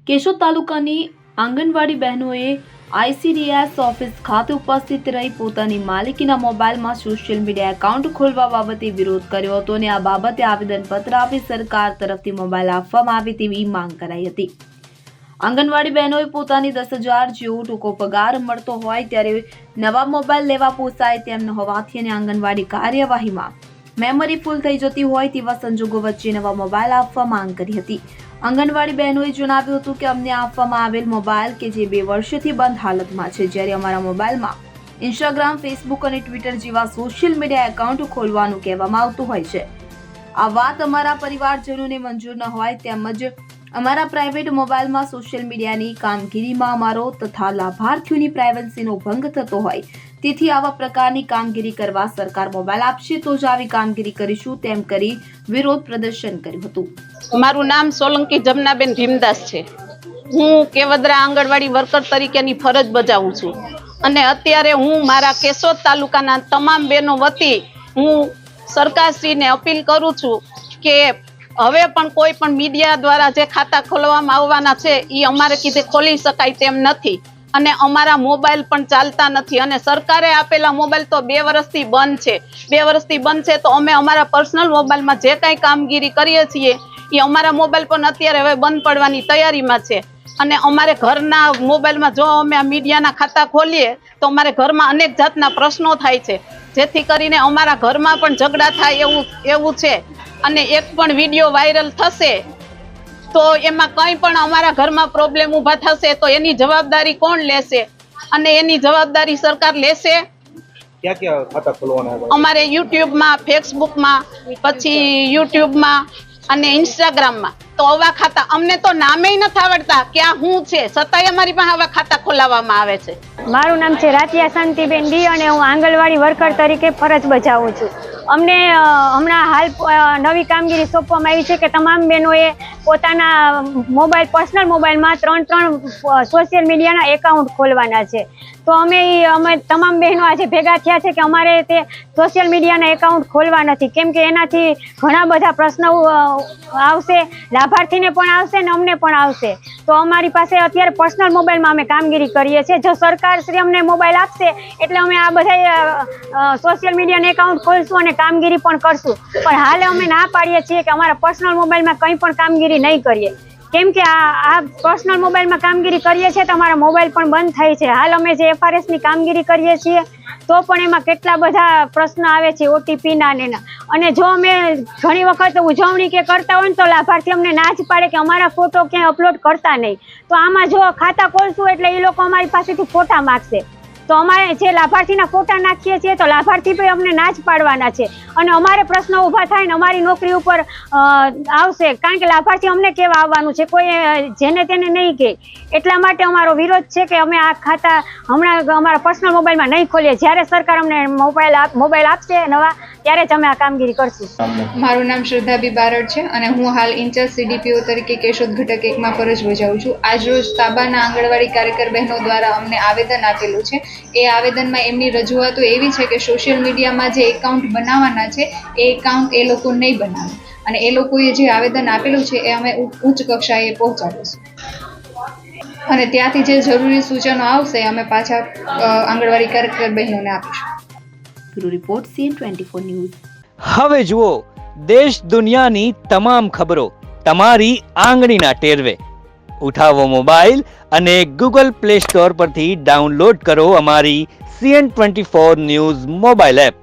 કેશોદ તાલુકાની આંગણવાડી બહેનોએ ICDS office ખાતે ઉપસ્થિત રહી પોતાની માલિકીના મોબાઈલમાં સોશિયલ મીડિયા એકાઉન્ટ ખોલવા બાબતે વિરોધ કર્યો હતો અને આ બાબતે આવેદનપત્ર આપી સરકાર તરફથી મોબાઈલ આપવામાં આવે તેવી માંગ કરાઈ હતી। આંગણવાડી બહેનોએ પોતાની 10,000 જેવો ટૂંકો પગાર મળતો હોય ત્યારે નવા મોબાઈલ લેવા પોસાય તેમ ન હોવાથી અને આંગણવાડી કાર્યવાહીમાં મેમરી ફૂલ થઈ જતી હોય તેવા સંજોગો વચ્ચે નવા મોબાઈલ આપવા માંગ કરી હતી। આંગણવાડી બહેનોએ જણાવ્યું હતું કે અમને આપવામાં આવેલ મોબાઈલ કે જે 2 વર્ષથી બંધ હાલતમાં છે, જ્યારે અમારા મોબાઈલમાં ઇન્સ્ટાગ્રામ, ફેસબુક અને ટ્વિટર જેવા સોશિયલ મીડિયા એકાઉન્ટ ખોલવાનું કહેવામાં આવતું હોય છે। આ વાત અમારા પરિવારજનોને મંજૂર ન હોય તેમજ અમારા પ્રાઇવેટ મોબાઈલમાં સોશિયલ મીડિયાની કામગીરીમાં અમારો તથા લાભાર્થીઓની પ્રાઇવસીનો ભંગ થતો હોય તેથી આવા પ્રકારની કામગીરી કરવા સરકાર મોબાઈલ આપશે તો જ આવી કામગીરી કરીશું તેમ કરી વિરોધ પ્રદર્શન કર્યું હતું। મારું નામ સોલંકી જમનાબેન ભીમદાસ છે। હું કેવદરા આંગણવાડી વર્કર તરીકેની ફરજ બજાવું છું અને અત્યારે હું મારા કેશોદ તાલુકાના તમામ બહેનો વતી હું સરકારશ્રીને અપીલ કરું છું કે હવે પણ કોઈ પણ મીડિયા દ્વારા જે ખાતા ખોલવામાં આવવાના છે એ અમારે કીધે ખોલી શકાય તેમ નથી અને અમારા મોબાઈલ પણ ચાલતા નથી અને સરકારે આપેલા મોબાઈલ તો 2 વર્ષથી બંધ છે। 2 વર્ષથી બંધ છે તો અમે અમારા પર્સનલ મોબાઈલમાં જે કાંઈ કામગીરી કરીએ છીએ એ અમારા મોબાઈલ પણ અત્યારે હવે બંધ પડવાની તૈયારીમાં છે અને અમારે ઘરના મોબાઈલમાં જો અમે આ મીડિયાના ખાતા ખોલીએ તો અમારે ઘરમાં અનેક જાતના પ્રશ્નો થાય છે, જેથી કરીને અમારા ઘરમાં પણ ઝઘડા થાય એવું છે અને એક પણ વિડીયો વાયરલ થશે તો એમાં કંઈ પણ અમારા ઘરમાં પ્રોબ્લેમ ઊભા થશે તો એની જવાબદારી કોણ લેશે અને એની જવાબદારી સરકાર લેશે। क्या खाता खुलवाना है? અમારે યુટ્યુબમાં, ફેસબુકમાં, પછી યુટ્યુબમાં અને ઇન્સ્ટાગ્રામમાં તો આવા ખાતા અમને તો નામે નથી આવડતા કે આ શું છે, છતાંય અમારી પાસે આવા ખાતા ખોલાવવામાં આવે છે। મારું નામ છે રાતિયા શાંતિબેન ડી અને હું આંગણવાડી વર્કર તરીકે ફરજ બજાવું છું। અમને હમણાં હાલ નવી કામગીરી સોંપવામાં આવી છે કે તમામ બહેનોએ પોતાના મોબાઈલ પર્સનલ મોબાઈલમાં 3 સોશિયલ મીડિયાના એકાઉન્ટ ખોલવાના છે। તો અમે તમામ બહેનો આજે ભેગા થયા છે કે અમારે તે સોશિયલ મીડિયાના એકાઉન્ટ ખોલવા નથી, કેમ કે એનાથી ઘણા બધા પ્રશ્નો આવશે, લાભાર્થીને પણ આવશે ને અમને પણ આવશે। તો અમારી પાસે અત્યારે પર્સનલ મોબાઈલમાં અમે કામગીરી કરીએ છીએ। જો સરકાર શ્રી અમને મોબાઈલ આપશે એટલે અમે આ બધા સોશિયલ મીડિયાના એકાઉન્ટ ખોલશું અને કામગીરી પણ કરશું, પણ હાલ અમે ના પાડીએ છીએ કે અમારા પર્સનલ મોબાઈલમાં કંઈ પણ કામગીરી નહીં કરીએ, કેમ કે આ પર્સનલ મોબાઈલમાં કામગીરી કરીએ છીએ તો અમારા મોબાઈલ પણ બંધ થાય છે। હાલ અમે જે FRSની કામગીરી કરીએ છીએ તો પણ એમાં કેટલા બધા પ્રશ્ન આવે છે OTPના ને એના, અને જો અમે ઘણી વખત ઉજવણી કે કરતા હોય ને તો લાભાર્થી અમને ના જ પાડે કે અમારા ફોટો ક્યાંય અપલોડ કરતા નહીં। તો આમાં જો ખાતા ખોલશું એટલે એ લોકો અમારી પાસેથી ફોટા માગશે તો અમારે જે લાભાર્થીના ફોટા નાખીએ છીએ તો લાભાર્થી પણ અમને ના જ પાડવાના છે અને અમારે પ્રશ્નો ઊભા થાય ને અમારી નોકરી ઉપર આવશે, કારણ કે લાભાર્થી અમને કેવા આવવાનું છે, કોઈ જેને તેને નહીં કહે। એટલા માટે અમારો વિરોધ છે કે અમે આ ખાતા હમણાં અમારા પર્સનલ મોબાઈલમાં નહીં ખોલીએ, જ્યારે સરકાર અમને મોબાઈલ આપશે નવા ત્યારે જ અમે આ કામગીરી કરશું। મારું નામ શ્રદ્ધાબી બારડ છે અને હું હાલ ઇન્ચાર્જ CDPO તરીકે કેશોદ ઘટક 1માં ફરજ બજાવું છું। આજરોજ તાબાના આંગણવાડી કાર્યકર બહેનો દ્વારા અમને આવેદન આપેલું છે। એ આવેદનમાં એમની રજૂઆતો એવી છે કે સોશિયલ મીડિયામાં જે એકાઉન્ટ બનાવવાના છે એ એકાઉન્ટ એ લોકો નહીં બનાવે અને એ લોકોએ જે આવેદન આપેલું છે એ અમે ઉચ્ચ કક્ષાએ પહોંચાડીશું અને ત્યાંથી જે જરૂરી સૂચનો આવશે અમે પાછા આંગણવાડી કાર્યકર બહેનોને આપીશું। Report CN24 news. હવે જુઓ દેશ દુનિયાની તમામ ખબરો તમારી આંગળીના ટેરવે। ઉઠાવો મોબાઈલ અને Google Play Store પરથી ડાઉનલોડ કરો અમારી CN24 ન્યૂઝ મોબાઈલ એપ।